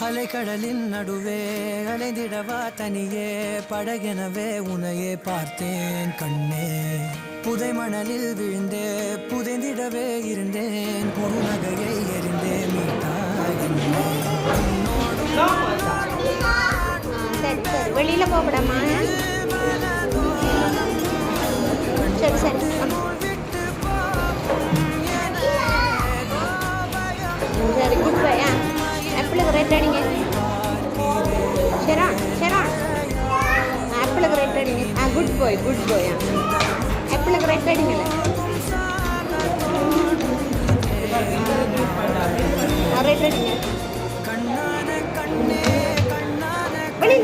அலைக்கடலின் நடுவே அலைந்திடவா தனியே படகெனவே உனையே பார்த்தேன் கண்ணே. புதை மணலில் விழுந்தே புதைந்திடவே இருந்தேன் குறுநகையை எறிந்தே மீட்டாய் என்னை. சரி சரி வெளியில் போகப்படாமா? சரி சரி சரி குட் பை. ஆப்பிளுக்கு ரேட் அடிங்க. ஷெரான் ஷெரான் ஆப்பிளுக்கு ரேட் அடிங்க. குட் பாய் குட் பாய். ஆப்பிளுக்கு ரேட் அடிங்கல்ல. ரேட் அடிங்க.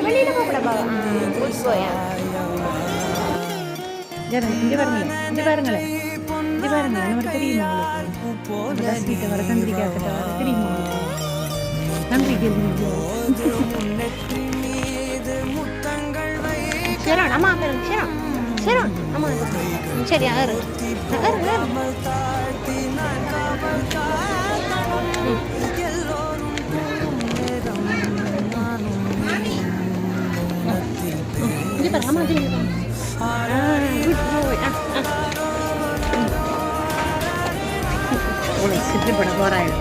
வெளியில் போகப்படாமா? குட் பாய். இங்கே பாருங்களேன் இங்கே பாருங்களேன் இங்கே பாருங்களேன். நமக்கு தெரியுமா உங்களுக்கு வர கந்திரிக்காக்கிட்ட வர தெரியுமா? ஷெரான் அம்மா ஷெரான் ஷெரான் அம்மா சரி ஆறு இங்கே பாரு அம்மா சித்தி பட போறாங்க.